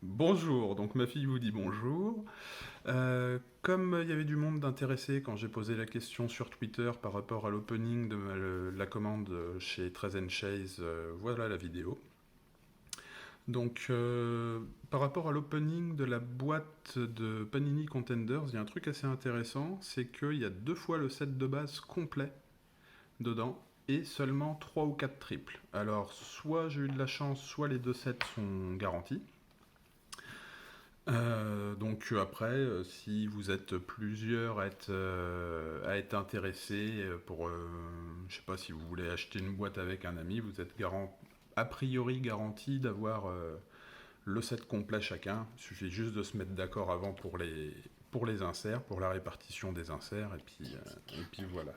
Bonjour, donc ma fille vous dit bonjour. Comme il y avait du monde d'intéressé quand j'ai posé la question sur Twitter par rapport à l'opening de la commande chez Trez Chase, voilà la vidéo. Donc par rapport à l'opening de la boîte de Panini Contenders, il y a un truc assez intéressant, c'est qu'il y a 2 fois le set de base complet dedans et seulement 3 ou 4 triples. Alors soit j'ai eu de la chance, soit les 2 sets sont garantis. Donc après, si vous êtes plusieurs à être intéressés pour, je sais pas, si vous voulez acheter une boîte avec un ami, vous êtes a priori garanti d'avoir le set complet chacun. Il suffit juste de se mettre d'accord avant pour les inserts, pour la répartition des inserts, et puis voilà.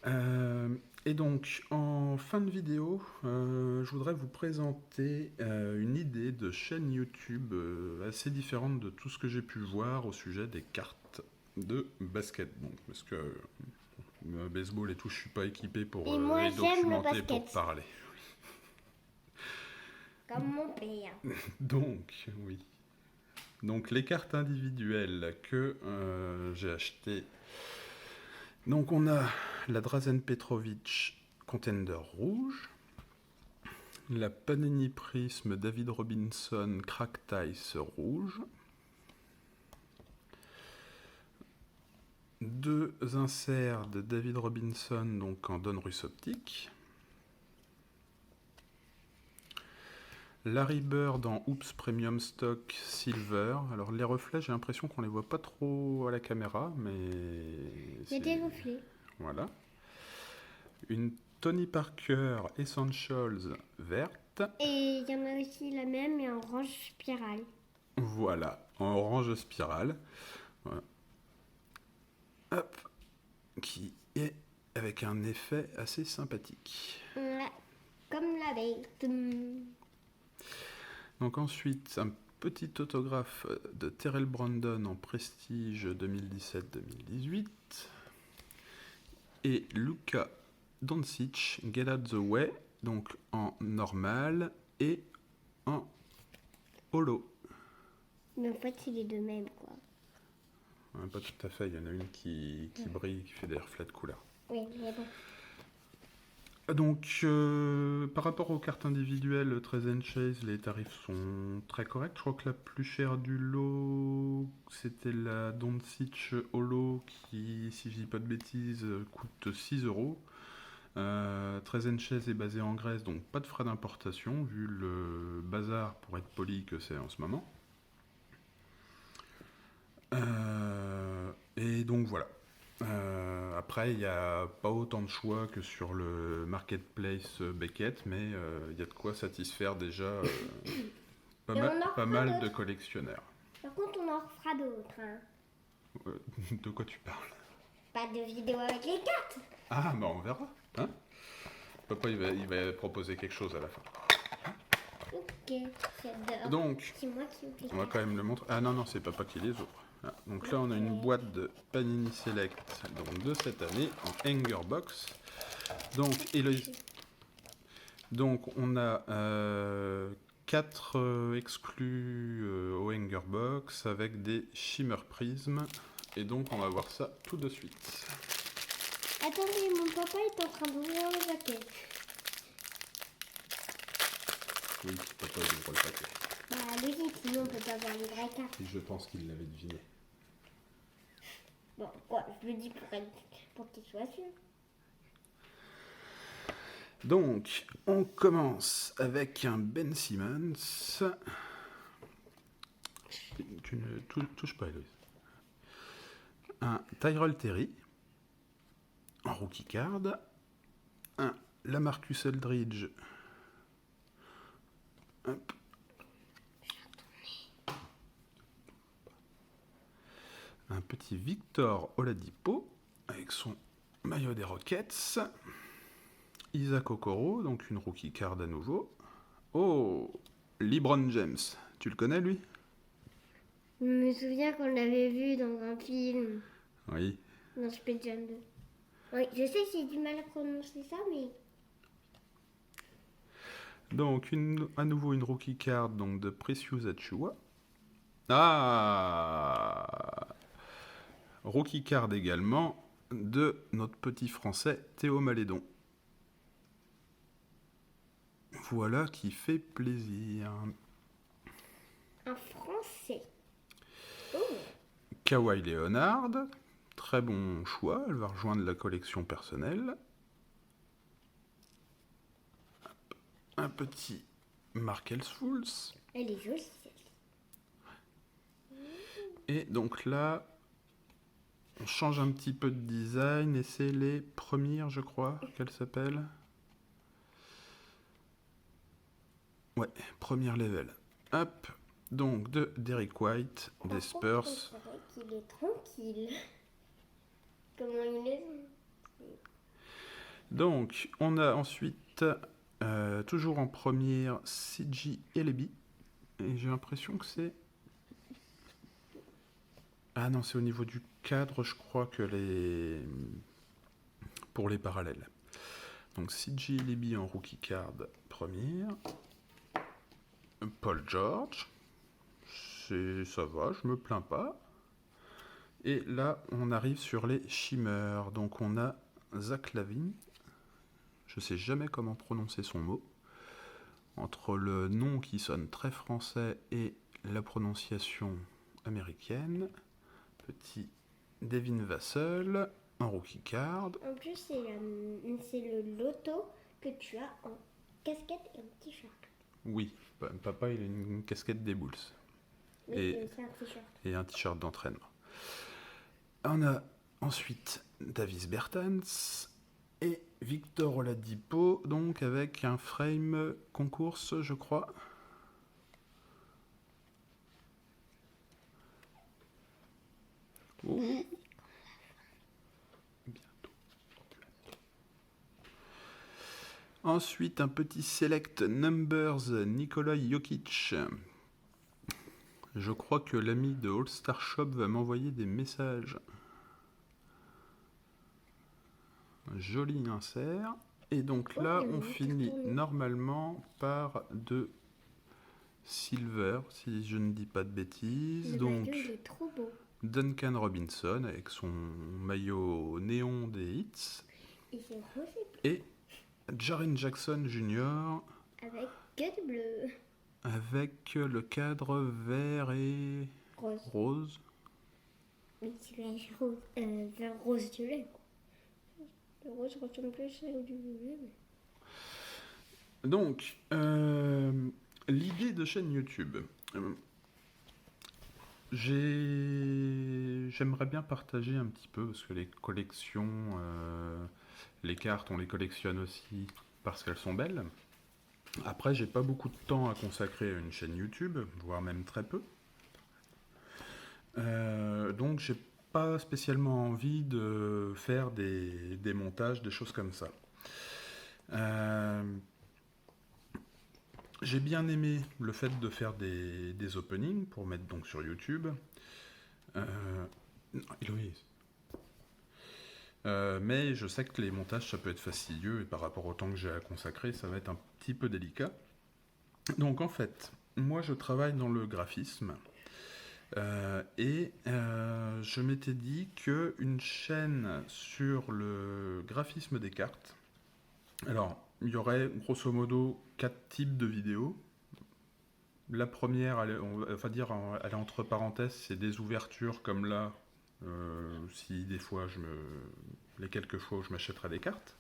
Euh, et donc, en fin de vidéo, je voudrais vous présenter une idée de chaîne YouTube assez différente de tout ce que j'ai pu voir au sujet des cartes de basket. Bon, parce que baseball et tout, je suis pas équipé pour Et moi, et j'aime le documenté pour basket, parler. comme mon père. Donc, oui. Donc, les cartes individuelles que j'ai achetées. Donc, on a la Drazen Petrovic Contender rouge. La Panini Prism David Robinson Crack Tice rouge. 2 inserts de David Robinson donc en Donruss optique. Larry Bird en Oops Premium Stock Silver. Alors les reflets, j'ai l'impression qu'on les voit pas trop à la caméra, mais Il y a des reflets. voilà. Une Tony Parker Essentials verte. Et il y en a aussi la même, mais en orange spirale. Voilà, en orange spirale. Voilà. Hop, qui est avec un effet assez sympathique. Ouais, comme la veille. Donc ensuite, un petit autographe de Terrell Brandon en prestige 2017-2018. Et Luka Doncic, Get Out the Way, donc en normal et en holo. Mais en fait, c'est les deux mêmes, quoi. Pas tout à fait, il y en a une qui brille, qui fait des reflets de couleur. Oui, mais bon. Donc, par rapport aux cartes individuelles Trez Chase, les tarifs sont très corrects. Je crois que la plus chère du lot, c'était la Doncic Holo qui, si je dis pas de bêtises, coûte 6 euros. Trez Chase est basé en Grèce, donc pas de frais d'importation, vu le bazar, pour être poli, que c'est en ce moment. Et donc voilà. Après, il n'y a pas autant de choix que sur le marketplace Beckett, mais il y a de quoi satisfaire déjà Et on en pas fera mal de d'autres. collectionneurs. Par contre, on en fera d'autres. Hein. De quoi tu parles? Pas de vidéo avec les cartes. Ah, bah on verra. Hein, papa, il va proposer quelque chose à la fin. Ok, j'adore. Donc, C'est moi qui ouvre les on va cartes. quand même le montrer. Ah non, non, c'est papa qui les ouvre. Ah, donc là, on a une boîte de Panini Select donc de cette année en Hanger Box. Donc, donc on a 4 exclus au Hanger Box avec des Shimmer Prism. Et donc on va voir ça tout de suite. Attendez, mon papa est en train d'ouvrir le paquet. Oui, papa ouvre le paquet. Bah, logique, sinon on peut pas voir les vraies cartes. Et je pense qu'il l'avait deviné. Bon, quoi, je le dis pour qu'il soit sûr. Donc, on commence avec un Ben Simmons. Tu ne touches pas, Héloïse. Un Tyrell Terry en rookie card. Un Lamarcus Aldridge. Hop. Un petit Victor Oladipo avec son maillot des Rockets. Isaac Okoro, donc une rookie card à nouveau. Oh, LeBron James, tu le connais lui? Je me souviens qu'on l'avait vu dans un film, Oui. dans Space Jam 2. Oui, je sais que j'ai du mal à prononcer ça, mais... Donc, à nouveau une rookie card donc, de Precious Achiuwa. Ah, rookie card également de notre petit français Théo Malédon. Voilà qui fait plaisir. Un français. Oh. Kawhi Leonard, très bon choix, elle va rejoindre la collection personnelle. Un petit Markel Fultz. Elle est jolie. Et donc là, on change un petit peu de design et c'est les premières, je crois, qu'elle s'appelle. Ouais, première level. Hop, donc de Derrick White, des Spurs. C'est vrai qu'il est tranquille. Comment il est? Donc, on a ensuite, toujours en première, CJ Elebi. Et j'ai l'impression que c'est... Ah non, c'est au niveau du cadre, je crois que les... Pour les parallèles. Donc, CJ Elebi en rookie card première. Paul George. Ça va, je me plains pas. Et là, on arrive sur les Shimmer. Donc, on a Zach Lavine. Je sais jamais comment prononcer son mot. Entre le nom qui sonne très français et la prononciation américaine. Petit Devin Vassell en rookie card. En plus, c'est le loto que tu as en casquette et en t-shirt. Oui, papa il a une casquette des Bulls. Oui, Et, c'est un t-shirt. Et un t-shirt d'entraînement. On a ensuite Davis Bertans et Victor Oladipo, donc avec un frame concours, je crois. Oh. Bientôt. Ensuite, un petit Select Numbers Nikola Jokic. Je crois que l'ami de All Star Shop va m'envoyer des messages. Joli insert. Et donc là, on finit normalement par de Silver, si je ne dis pas de bêtises. Donc, il est trop beau. Duncan Robinson avec son maillot néon des Hits. Et c'est rose et Jaren Jackson Jr. avec gueule bleue. Avec le cadre vert et rose. Mais c'est rose, vert rose violet. Le rose ressemble plus au du violet. Mais... Donc, l'idée de chaîne YouTube. J'aimerais bien partager un petit peu, parce que les collections, les cartes, on les collectionne aussi parce qu'elles sont belles. Après, j'ai pas beaucoup de temps à consacrer à une chaîne YouTube, voire même très peu. Donc, j'ai pas spécialement envie de faire des montages, des choses comme ça. J'ai bien aimé le fait de faire des openings pour mettre donc sur YouTube. Héloïse. Mais je sais que les montages ça peut être fastidieux et par rapport au temps que j'ai à consacrer, ça va être un petit peu délicat. Donc en fait, moi je travaille dans le graphisme et je m'étais dit qu'une chaîne sur le graphisme des cartes, alors il y aurait grosso modo 4 types de vidéos. La première, elle est entre parenthèses, c'est des ouvertures comme là, si des fois les quelques fois où je m'achèterai des cartes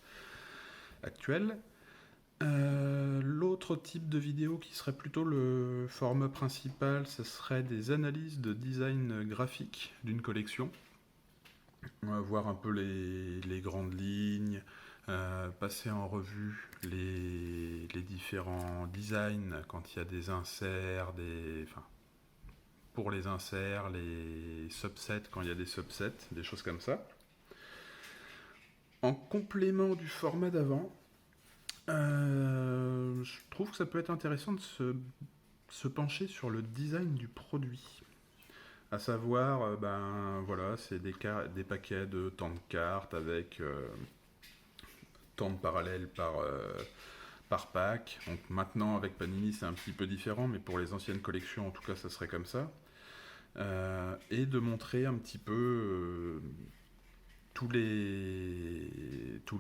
actuelles. L'autre type de vidéo qui serait plutôt le format principal, ce serait des analyses de design graphique d'une collection. On va voir un peu les grandes lignes, passer en revue les différents designs quand il y a des inserts, pour les inserts, les subsets quand il y a des subsets, des choses comme ça. En complément du format d'avant, je trouve que ça peut être intéressant de se pencher sur le design du produit. À savoir, c'est des paquets de tant de cartes avec tant de parallèles par par pack. Donc maintenant avec Panini c'est un petit peu différent, mais pour les anciennes collections en tout cas ça serait comme ça. Et de montrer un petit peu tous les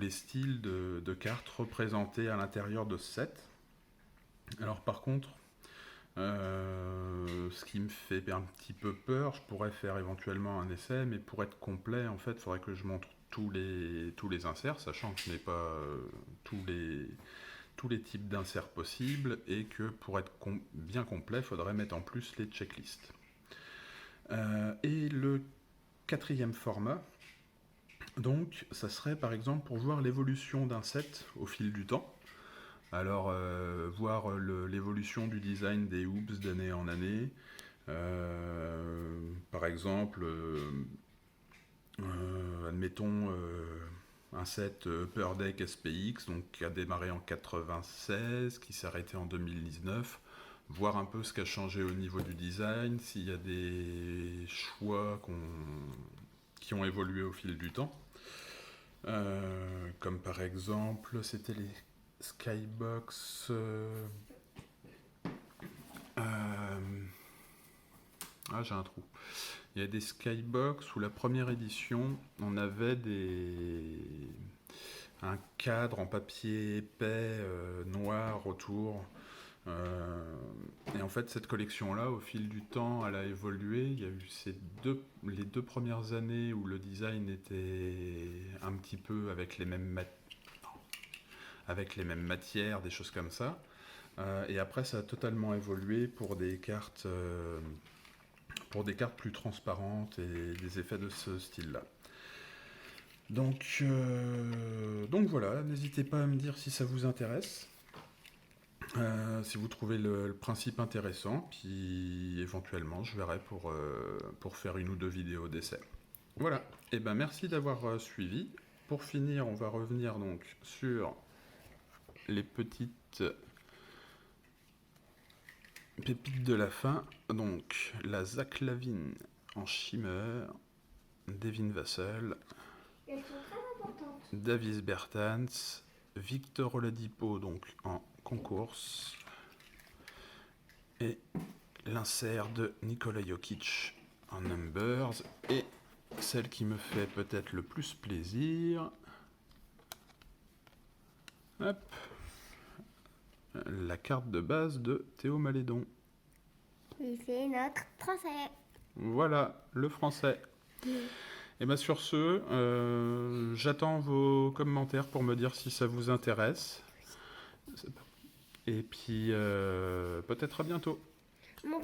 styles de cartes représentés à l'intérieur de ce set. Alors par contre, ce qui me fait un petit peu peur, je pourrais faire éventuellement un essai, mais pour être complet, en fait, il faudrait que je montre tous les inserts, sachant que je n'ai pas tous les types d'inserts possibles, et que pour être bien complet, il faudrait mettre en plus les checklists. Et le quatrième format, donc, ça serait par exemple pour voir l'évolution d'un set au fil du temps. Alors, voir l'évolution du design des hoops d'année en année. Par exemple, admettons un set Upper Deck SPX, donc qui a démarré en 96, qui s'est arrêté en 2019. Voir un peu ce qui a changé au niveau du design, s'il y a des choix qui ont évolué au fil du temps. Comme par exemple, c'était les Skybox. J'ai un trou. Il y a des Skybox où la première édition, on avait un cadre en papier épais noir autour. Et en fait, cette collection-là, au fil du temps, elle a évolué. Il y a eu les deux premières années où le design était un petit peu avec les mêmes matières, des choses comme ça. Et après, ça a totalement évolué pour des cartes plus transparentes et des effets de ce style-là. Donc voilà, n'hésitez pas à me dire si ça vous intéresse. Si vous trouvez le principe intéressant, puis éventuellement je verrai pour faire une ou deux vidéos d'essai. Voilà, et ben merci d'avoir suivi. Pour finir, on va revenir donc sur les petites pépites de la fin. Donc la Zach Lavine en Shimmer, Devin Vassell, Elles sont très importantes. Davis Bertans, Victor Oladipo donc en concours, et l'insert de Nikola Jokic en Numbers, et celle qui me fait peut-être le plus plaisir, hop, la carte de base de Théo Malédon. Et c'est notre français. Voilà, le français. Et bien sur ce, j'attends vos commentaires pour me dire si ça vous intéresse. Et puis peut-être à bientôt. Mon